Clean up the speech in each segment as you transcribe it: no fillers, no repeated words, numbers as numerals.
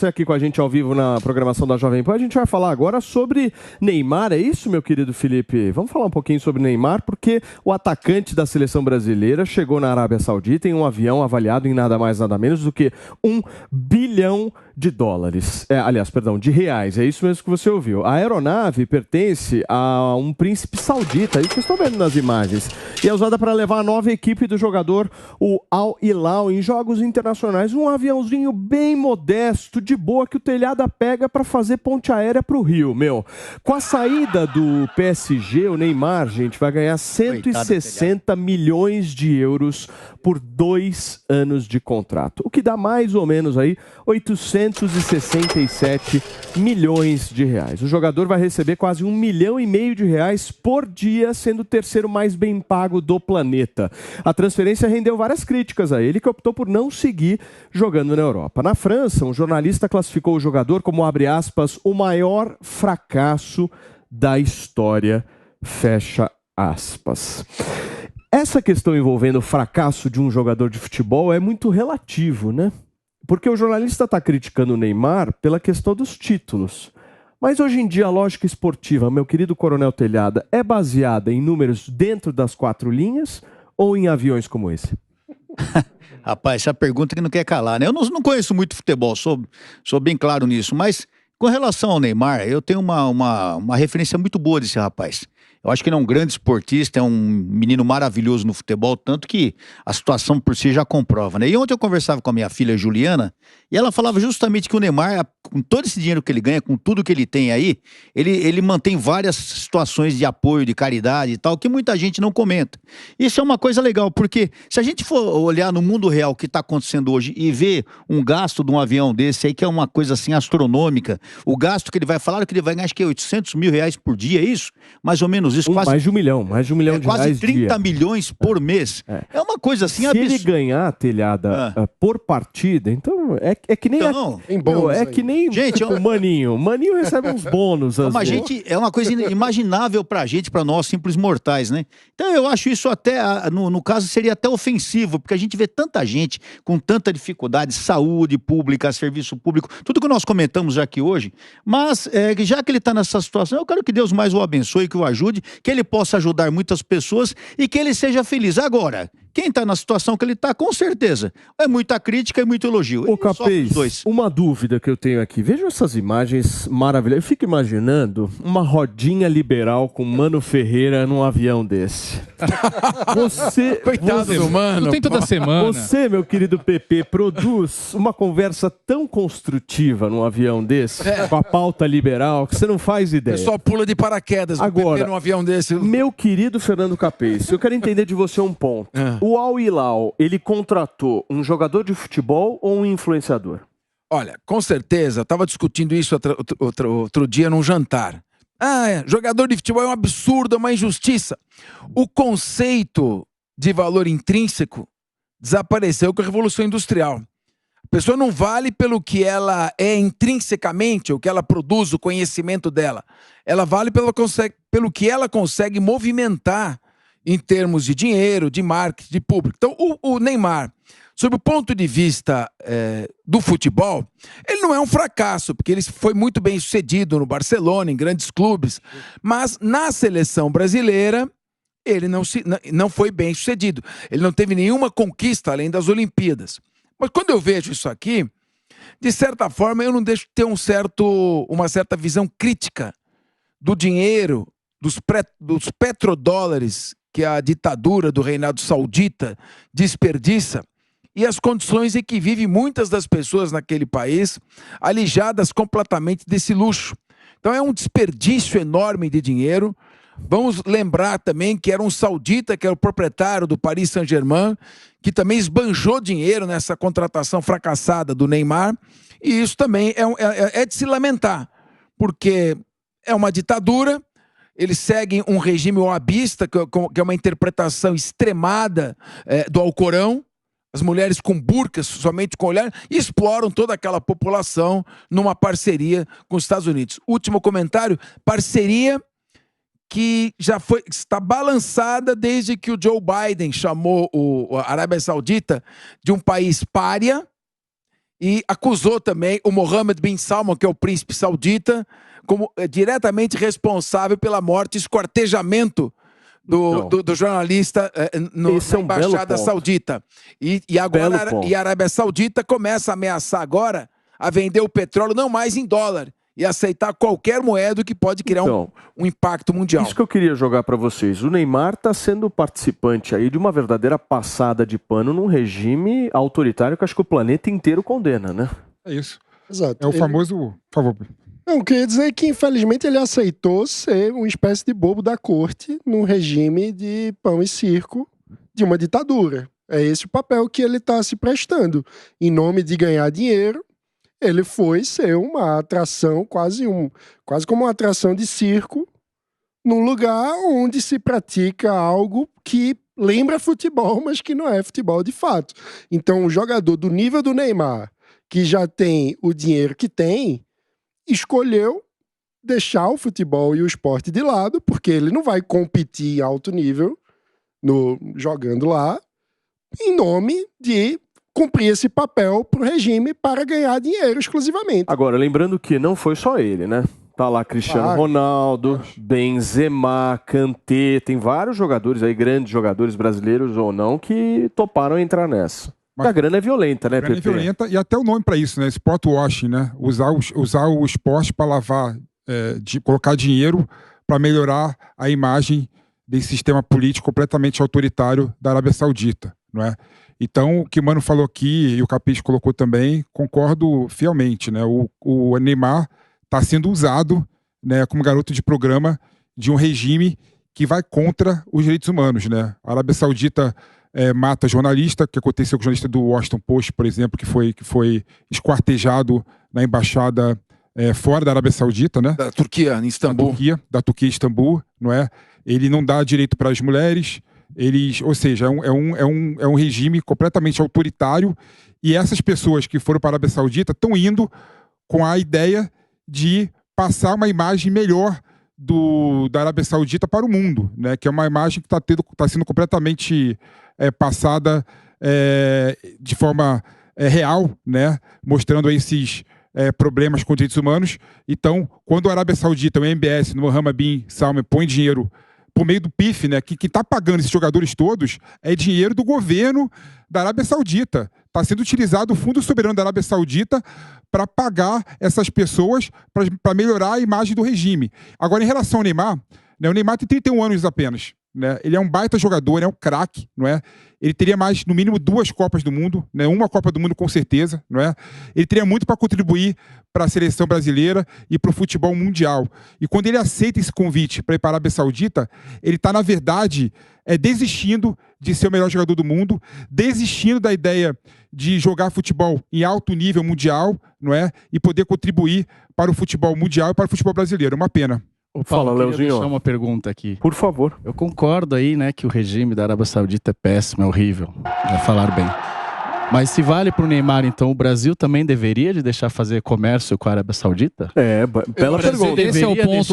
Você aqui com a gente ao vivo na programação da Jovem Pan. A gente vai falar agora sobre Neymar, é isso, meu querido Felipe? Vamos falar um pouquinho sobre Neymar, porque o atacante da seleção brasileira chegou na Arábia Saudita em um avião avaliado em nada mais nada menos do que $1 bilhão de reais. É isso mesmo que você ouviu. A aeronave pertence a um príncipe saudita, isso que vocês estão vendo nas imagens, e é usada para levar a nova equipe do jogador, o Al Hilal, em jogos internacionais. Um aviãozinho bem modesto, de boa, que o telhada pega para fazer ponte aérea para o Rio, meu. Com a saída do PSG, o Neymar, gente, vai ganhar 160 milhões de euros por 2 anos de contrato, o que dá mais ou menos aí 867 milhões de reais. O jogador vai receber quase R$1,5 milhão de reais por dia, sendo o terceiro mais bem pago do planeta. A transferência rendeu várias críticas a ele, que optou por não seguir jogando na Europa. Na França, um jornalista classificou o jogador como, abre aspas, o maior fracasso da história, fecha aspas. Essa questão envolvendo o fracasso de um jogador de futebol é muito relativo, né? Porque o jornalista está criticando o Neymar pela questão dos títulos. Mas hoje em dia a lógica esportiva, meu querido Coronel Telhada, é baseada em números dentro das 4 linhas ou em aviões como esse? Rapaz, essa pergunta que não quer calar, né? Eu não conheço muito futebol, sou bem claro nisso, mas com relação ao Neymar, eu tenho uma referência muito boa desse rapaz. Eu acho que ele é um grande esportista, é um menino maravilhoso no futebol, tanto que a situação por si já comprova, né? E ontem eu conversava com a minha filha Juliana, e ela falava justamente que o Neymar, com todo esse dinheiro que ele ganha, com tudo que ele tem aí, ele mantém várias situações de apoio, de caridade e tal, que muita gente não comenta. Isso é uma coisa legal, porque se a gente for olhar no mundo real o que está acontecendo hoje e ver um gasto de um avião desse aí, que é uma coisa assim astronômica, o gasto que ele vai falar, que ele vai ganhar, acho que é R$800 mil por dia, é isso? Mais ou menos isso. Mais de um milhão de reais. Quase 30 milhões por mês. É uma coisa assim absurda. Se ele ganhar, Telhada, por partida, então é que nem... que nem gente, o Maninho. Maninho recebe uns bônus. É uma coisa inimaginável pra gente, pra nós simples mortais, né? Então eu acho isso até, no caso, seria até ofensivo, porque a gente vê tanta gente com tanta dificuldade, saúde pública, serviço público, tudo que nós comentamos já aqui hoje, mas já que ele tá nessa situação, eu quero que Deus mais o abençoe, que o ajude, que ele possa ajudar muitas pessoas e que ele seja feliz. Agora, quem está na situação que ele está, com certeza, é muita crítica e muito elogio. Ô, Capês, uma dúvida que eu tenho aqui. Vejam essas imagens maravilhosas. Eu fico imaginando uma rodinha liberal com Mano Ferreira num avião desse. Coitado do Mano. Não tem toda semana. Você, meu querido PP, produz uma conversa tão construtiva num avião desse, com a pauta liberal, que você não faz ideia. O pessoal pula de paraquedas agora, num avião desse. Meu querido Fernando Capês, eu quero entender de você um ponto. O Al Hilal, ele contratou um jogador de futebol ou um influenciador? Olha, com certeza, estava discutindo isso outro dia num jantar. Jogador de futebol é um absurdo, é uma injustiça. O conceito de valor intrínseco desapareceu com a Revolução Industrial. A pessoa não vale pelo que ela é intrinsecamente, o que ela produz, o conhecimento dela. Ela vale pelo que ela consegue movimentar em termos de dinheiro, de marketing, de público. Então, o Neymar, sob o ponto de vista do futebol, ele não é um fracasso, porque ele foi muito bem sucedido no Barcelona, em grandes clubes, mas na seleção brasileira, ele não foi bem sucedido. Ele não teve nenhuma conquista além das Olimpíadas. Mas quando eu vejo isso aqui, de certa forma, eu não deixo de ter uma certa visão crítica do dinheiro, dos petrodólares que a ditadura do reinado saudita desperdiça e as condições em que vivem muitas das pessoas naquele país, alijadas completamente desse luxo. Então é um desperdício enorme de dinheiro. Vamos lembrar também que era um saudita, que era o proprietário do Paris Saint-Germain, que também esbanjou dinheiro nessa contratação fracassada do Neymar, e isso também é de se lamentar, porque é uma ditadura. Eles seguem um regime wahhabista, que é uma interpretação extremada do Alcorão. As mulheres com burcas, somente com olhar, e exploram toda aquela população numa parceria com os Estados Unidos. Último comentário, parceria que está balançada desde que o Joe Biden chamou a Arábia Saudita de um país pária e acusou também o Mohammed bin Salman, que é o príncipe saudita, como diretamente responsável pela morte e esquartejamento do jornalista na Embaixada Saudita. E agora a Arábia Saudita começa a ameaçar agora a vender o petróleo não mais em dólar e aceitar qualquer moeda que pode criar um impacto mundial. Isso que eu queria jogar para vocês. O Neymar está sendo participante aí de uma verdadeira passada de pano num regime autoritário que acho que o planeta inteiro condena, né? É isso. Exato. É o famoso... Por favor. Não, eu queria dizer que, infelizmente, ele aceitou ser uma espécie de bobo da corte num regime de pão e circo de uma ditadura. É esse o papel que ele está se prestando. Em nome de ganhar dinheiro, ele foi ser uma atração, quase como uma atração de circo, num lugar onde se pratica algo que lembra futebol, mas que não é futebol de fato. Então, um jogador do nível do Neymar, que já tem o dinheiro que tem, escolheu deixar o futebol e o esporte de lado, porque ele não vai competir em alto nível jogando lá, em nome de cumprir esse papel pro regime para ganhar dinheiro exclusivamente. Agora, lembrando que não foi só ele, né? Tá lá Cristiano Ronaldo, Benzema, Kanté, tem vários jogadores aí, grandes jogadores brasileiros ou não, que toparam entrar nessa. Mas a grana é violenta, né, Pepe? A grana é violenta e até o nome para isso, né? Sport washing, né? Usar o esporte para lavar, colocar dinheiro para melhorar a imagem desse sistema político completamente autoritário da Arábia Saudita, não é? Então, o que o Mano falou aqui e o Capite colocou também, concordo fielmente, né? O Neymar está sendo usado, né, como garoto de programa de um regime que vai contra os direitos humanos, né? A Arábia Saudita mata jornalista, que aconteceu com o jornalista do Washington Post, por exemplo, que foi esquartejado na embaixada fora da Arábia Saudita, né? Da Turquia, em Istambul. Da Turquia, Istambul, não é? Ele não dá direito para as mulheres, ou seja, é um regime completamente autoritário, e essas pessoas que foram para a Arábia Saudita estão indo com a ideia de passar uma imagem melhor da Arábia Saudita para o mundo, né? Que é uma imagem que está sendo completamente passada de forma real, né? Mostrando esses problemas com direitos humanos. Então, quando a Arábia Saudita, o MBS, no Mohammed bin Salman, põe dinheiro por meio do PIF, né? Que está pagando esses jogadores todos é dinheiro do governo da Arábia Saudita. Está sendo utilizado o Fundo Soberano da Arábia Saudita para pagar essas pessoas, para melhorar a imagem do regime. Agora, em relação ao Neymar, né, o Neymar tem 31 anos apenas. Né? Ele é um baita jogador, é um craque, não é? Ele teria mais, no mínimo, 2 Copas do Mundo, né? Uma Copa do Mundo com certeza, não é? Ele teria muito para contribuir para a seleção brasileira e para o futebol mundial. E quando ele aceita esse convite para ir para a Arábia Saudita, ele está, na verdade, desistindo de ser o melhor jogador do mundo, desistindo da ideia de jogar futebol em alto nível mundial, não é? E poder contribuir para o futebol mundial e para o futebol brasileiro. É uma pena. Fala, Leozinho. Deixar uma pergunta aqui. Por favor. Eu concordo aí, né, que o regime da Arábia Saudita é péssimo, é horrível. Vai falar bem. Mas se vale pro Neymar, então o Brasil também deveria de deixar fazer comércio com a Arábia Saudita? Bela pergunta. Esse é o ponto.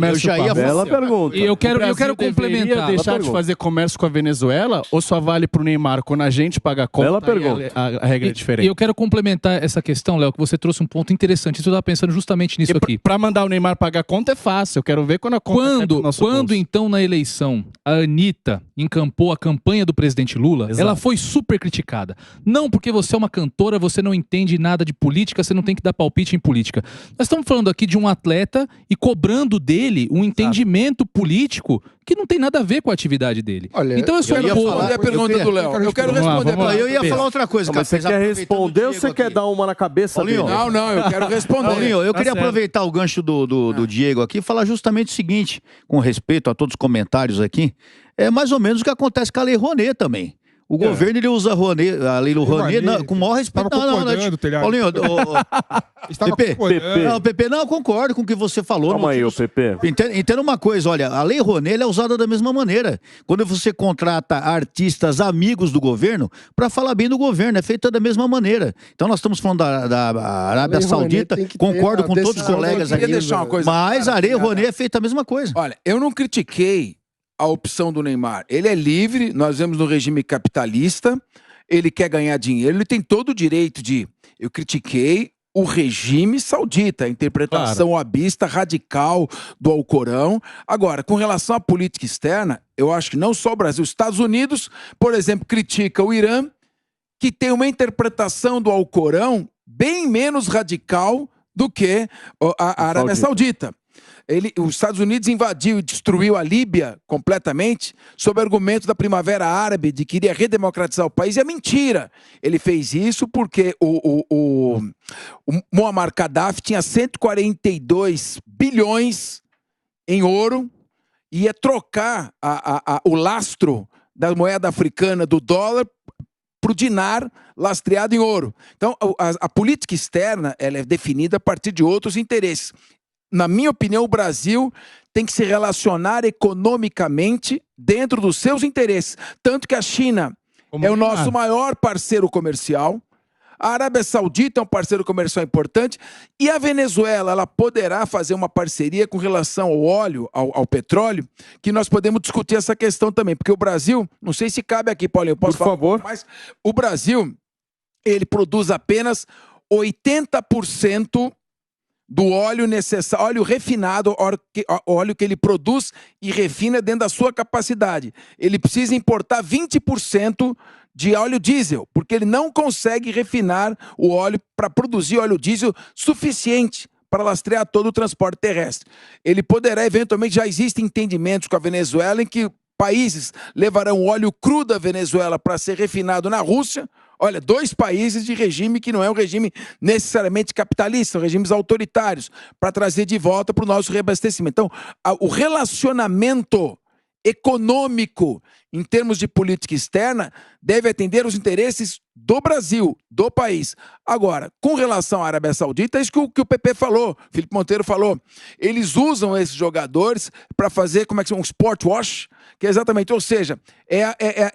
Eu já ia bela pergunta. E eu quero complementar. Deixar de fazer comércio com a Venezuela ou só vale pro Neymar quando a gente paga a conta? Bela pergunta. A regra é diferente. E eu quero complementar essa questão, Léo, que você trouxe um ponto interessante. Eu estava pensando justamente nisso aqui. Pra mandar o Neymar pagar a conta é fácil. Eu quero ver quando a conta Quando então, na eleição, a Anitta encampou a campanha do presidente Lula, ela foi super criticada. Não porque você é uma cantora, você não entende nada de política, você não tem que dar palpite em política. Nós estamos falando aqui de um atleta e cobrando dele um entendimento político que não tem nada a ver com a atividade dele. Olha, então eu ia falar a pergunta do Léo. Eu quero responder. Eu ia falar outra coisa, Mas você quer responder ou você quer dar uma na cabeça Paulinho, dele? Não, eu quero responder. Paulinho, eu queria aproveitar o gancho do Diego aqui e falar justamente o seguinte, com respeito a todos os comentários aqui, é mais ou menos o que acontece com a Lei Rouanet também. O governo, ele usa a Lei Rouanet com o maior respeito. Paulinho, Pepe, não, eu concordo com o que você falou. Calma aí, Pepe. Entenda uma coisa, olha, a Lei Rouanet é usada da mesma maneira. Quando você contrata artistas amigos do governo, para falar bem do governo, é feita da mesma maneira. Então nós estamos falando da Arábia Saudita, concordo com todos os colegas aqui, mas a Lei Rouanet é feita a mesma coisa. Olha, eu não critiquei a opção do Neymar. Ele é livre, nós vemos no regime capitalista, ele quer ganhar dinheiro, ele tem todo o direito de... Eu critiquei o regime saudita, a interpretação wahhabista radical do Alcorão. Agora, com relação à política externa, eu acho que não só o Brasil, os Estados Unidos, por exemplo, critica o Irã, que tem uma interpretação do Alcorão bem menos radical do que a Arábia Saudita. Os Estados Unidos invadiu e destruiu a Líbia completamente sob o argumento da Primavera Árabe de que iria redemocratizar o país. E é mentira. Ele fez isso porque o Muammar Gaddafi tinha 142 bilhões em ouro e ia trocar o lastro da moeda africana do dólar para o dinar lastreado em ouro. Então, a política externa ela é definida a partir de outros interesses. Na minha opinião, o Brasil tem que se relacionar economicamente dentro dos seus interesses. Tanto que a China é o nosso maior parceiro comercial, a Arábia Saudita é um parceiro comercial importante, e a Venezuela ela poderá fazer uma parceria com relação ao óleo, ao petróleo, que nós podemos discutir essa questão também. Porque o Brasil, não sei se cabe aqui, Paulinho, eu posso falar, por favor, mas o Brasil, ele produz apenas 80% do óleo necessário, óleo refinado, óleo que ele produz e refina dentro da sua capacidade. Ele precisa importar 20% de óleo diesel, porque ele não consegue refinar o óleo para produzir óleo diesel suficiente para lastrear todo o transporte terrestre. Ele poderá, eventualmente, já existem entendimentos com a Venezuela em que países levarão óleo cru da Venezuela para ser refinado na Rússia. Olha, 2 países de regime que não é um regime necessariamente capitalista, são regimes autoritários, para trazer de volta para o nosso reabastecimento. Então, o relacionamento econômico em termos de política externa deve atender os interesses do Brasil, do país. Agora, com relação à Arábia Saudita, é isso que o PP falou, Felipe Monteiro falou. Eles usam esses jogadores para fazer, como é que chama, um sport wash, que é exatamente, ou seja, é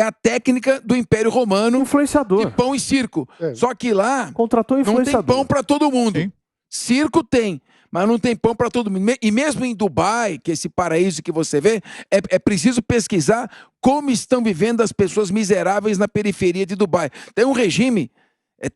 a técnica do Império Romano influenciador. De pão e circo. Só que lá contratou influenciador. Não tem pão para todo mundo. Sim. Circo tem, mas não tem pão para todo mundo. E mesmo em Dubai, que é esse paraíso que você vê, é preciso pesquisar como estão vivendo as pessoas miseráveis na periferia de Dubai. Tem um regime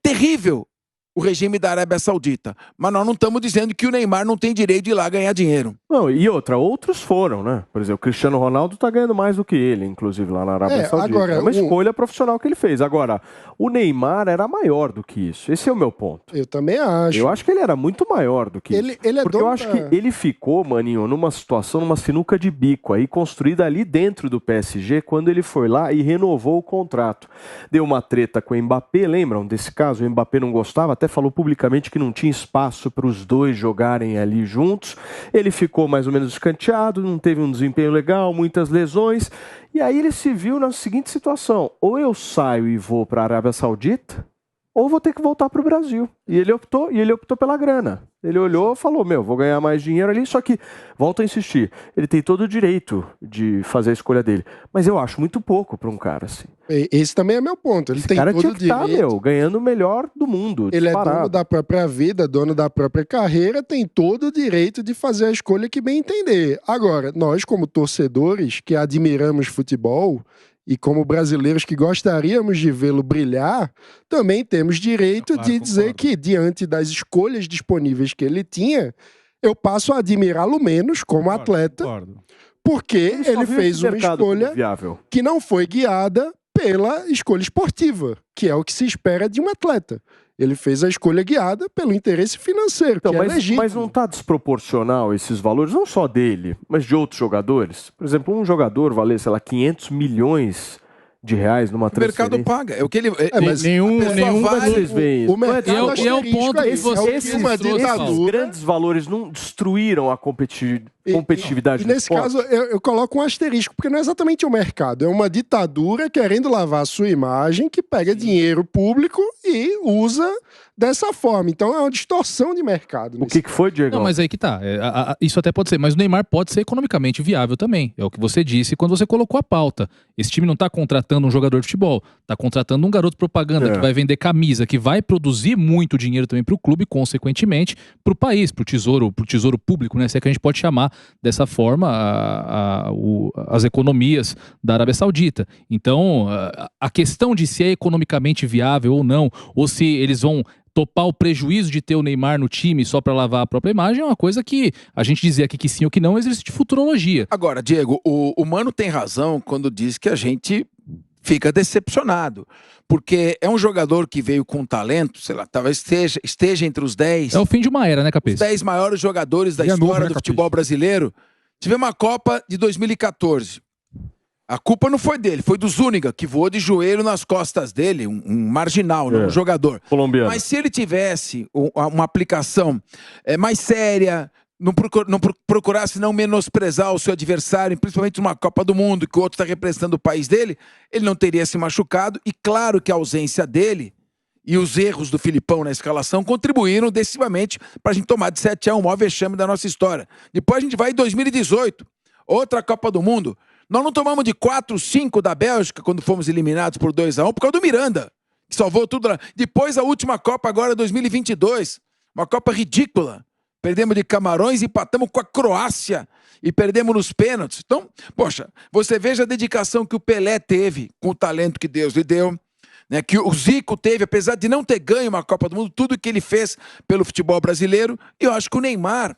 terrível, o regime da Arábia Saudita. Mas nós não estamos dizendo que o Neymar não tem direito de ir lá ganhar dinheiro. Não, e outros foram, né? Por exemplo, o Cristiano Ronaldo está ganhando mais do que ele, inclusive, lá na Arábia Saudita. Agora, é uma escolha profissional que ele fez. Agora, o Neymar era maior do que isso. Esse é o meu ponto. Eu também acho. Eu acho que ele era muito maior do que isso. Ele é porque eu acho que ele ficou, maninho, numa situação, numa sinuca de bico aí, construída ali dentro do PSG, quando ele foi lá e renovou o contrato. Deu uma treta com o Mbappé, lembram desse caso? O Mbappé não gostava, até falou publicamente que não tinha espaço para os dois jogarem ali juntos. Ele ficou mais ou menos escanteado, não teve um desempenho legal, muitas lesões. E aí ele se viu na seguinte situação: ou eu saio e vou para a Arábia Saudita, ou vou ter que voltar para o Brasil. E ele optou pela grana. Ele olhou e falou, vou ganhar mais dinheiro ali, só que, volto a insistir, ele tem todo o direito de fazer a escolha dele. Mas eu acho muito pouco para um cara assim. Esse também é meu ponto. Ele tem todo o direito. Ganhando o melhor do mundo. Ele é dono da própria vida, dono da própria carreira, tem todo o direito de fazer a escolha que bem entender. Agora, nós como torcedores que admiramos futebol e como brasileiros que gostaríamos de vê-lo brilhar, também temos direito de dizer que, diante das escolhas disponíveis que ele tinha, eu passo a admirá-lo menos como atleta, porque ele fez uma escolha que não foi guiada pela escolha esportiva, que é o que se espera de um atleta. Ele fez a escolha guiada pelo interesse financeiro, que é legítimo. Mas não está desproporcional esses valores, não só dele, mas de outros jogadores? Por exemplo, um jogador valer, sei lá, 500 milhões de reais numa transferência. O mercado paga. É o que ele. Mas nenhum vocês veem isso. O mercado é o ponto que você esses grandes valores não destruíram a competitividade do nesse esporte? caso, eu coloco um asterisco, porque não é exatamente o mercado. É uma ditadura querendo lavar a sua imagem, que pega dinheiro público e usa dessa forma. Então é uma distorção de mercado. O que foi, Diego? Não, mas aí que tá. Isso até pode ser. Mas o Neymar pode ser economicamente viável também. É o que você disse quando você colocou a pauta. Esse time não tá contratando um jogador de futebol. Tá contratando um garoto propaganda que vai vender camisa, que vai produzir muito dinheiro também pro clube, consequentemente, pro país, pro tesouro público, né? Se é que a gente pode chamar dessa forma as economias da Arábia Saudita. Então, a questão de se é economicamente viável ou não, ou se eles vão topar o prejuízo de ter o Neymar no time só para lavar a própria imagem, é uma coisa que a gente dizer aqui que sim ou que não existe futurologia. Agora, Diego, o Mano tem razão quando diz que a gente fica decepcionado, porque é um jogador que veio com talento, sei lá, talvez esteja entre os 10. É o fim de uma era, né, Capês? Os 10 maiores jogadores da história do futebol brasileiro. Tivemos uma Copa de 2014. A culpa não foi dele, foi do Zúñiga, que voou de joelho nas costas dele, um marginal, um jogador. Colombiano. Mas se ele tivesse uma aplicação mais séria, não procurasse não menosprezar o seu adversário, principalmente numa Copa do Mundo, que o outro está representando o país dele, ele não teria se machucado. E claro que a ausência dele e os erros do Filipão na escalação contribuíram decisivamente para a gente tomar de 7-1 o maior vexame da nossa história. Depois a gente vai em 2018, outra Copa do Mundo. Nós não tomamos de 4-5 da Bélgica quando fomos eliminados por 2-1 por causa do Miranda, que salvou tudo lá. Depois a última Copa agora, 2022, uma Copa ridícula. Perdemos de Camarões, empatamos com a Croácia e perdemos nos pênaltis. Então, poxa, você veja a dedicação que o Pelé teve com o talento que Deus lhe deu, né, que o Zico teve, apesar de não ter ganho uma Copa do Mundo, tudo que ele fez pelo futebol brasileiro. E eu acho que o Neymar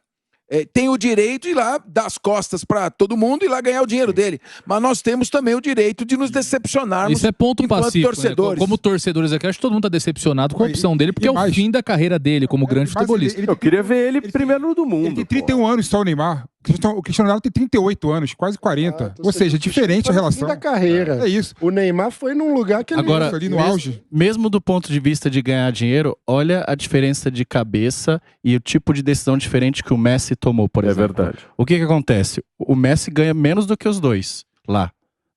tem o direito de ir lá dar as costas para todo mundo e lá ganhar o dinheiro dele. Mas nós temos também o direito de nos decepcionarmos. Isso é ponto pacífico, torcedores. Né? Como torcedores aqui, acho que todo mundo está decepcionado com a opção dele, porque é o fim da carreira dele como grande futebolista. Eu queria ver ele primeiro do mundo. Ele tem 31 anos só, o Neymar. O Cristiano Ronaldo tem 38 anos, quase 40. Ou seja, diferente a relação. Da carreira. É isso. O Neymar foi num lugar que ele Agora, ali no auge. Mesmo do ponto de vista de ganhar dinheiro, olha a diferença de cabeça e o tipo de decisão diferente que o Messi tomou, por exemplo. É verdade. O que acontece? O Messi ganha menos do que os dois lá.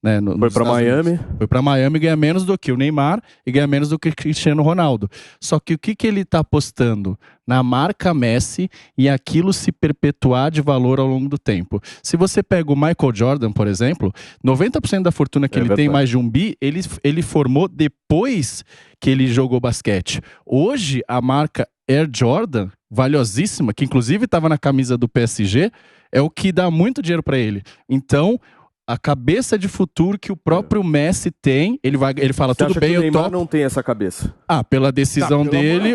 Né, Foi para Miami. Foi para Miami e ganha menos do que o Neymar e ganha menos do que o Cristiano Ronaldo. Só que o que ele está apostando? Na marca Messi e aquilo se perpetuar de valor ao longo do tempo. Se você pega o Michael Jordan, por exemplo, 90% da fortuna que ele tem, mais de 1 bi, ele formou depois que ele jogou basquete. Hoje, a marca Air Jordan, valiosíssima, que inclusive estava na camisa do PSG, é o que dá muito dinheiro para ele. Então, a cabeça de futuro que o próprio Messi tem, ele fala, Você tudo acha bem, que o eu Neymar topo. não tem essa cabeça? Pela decisão dele,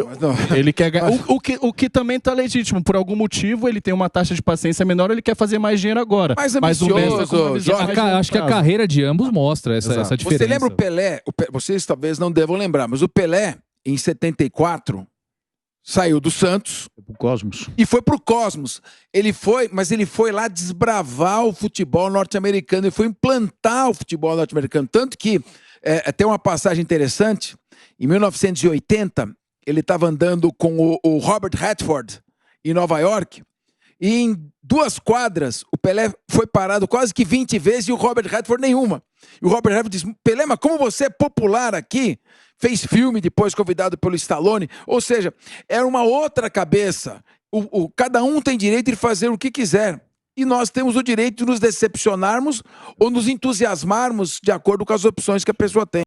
ele quer ganhar. Mas- O que também tá legítimo. Por algum motivo, ele tem uma taxa de paciência menor, ele quer fazer mais dinheiro agora. Mais Mas o Messi tá com uma ambicioso, visão Jorge. mais de longo Acho que a prazo. carreira de ambos mostra essa diferença. Você lembra o Pelé? Vocês talvez não devam lembrar, mas o Pelé, em 74, saiu do Santos O Cosmos. e foi pro Cosmos. Mas ele foi lá desbravar o futebol norte-americano, ele foi implantar o futebol norte-americano. Tanto que tem uma passagem interessante, em 1980, ele estava andando com o Robert Redford em Nova York, e em 2 quadras, o Pelé foi parado quase que 20 vezes e o Robert Redford nenhuma. E o Robert Redford disse, Pelé, mas como você é popular aqui, fez filme depois convidado pelo Stallone, ou seja, era uma outra cabeça. Cada um tem direito de fazer o que quiser. E nós temos o direito de nos decepcionarmos ou nos entusiasmarmos de acordo com as opções que a pessoa tem.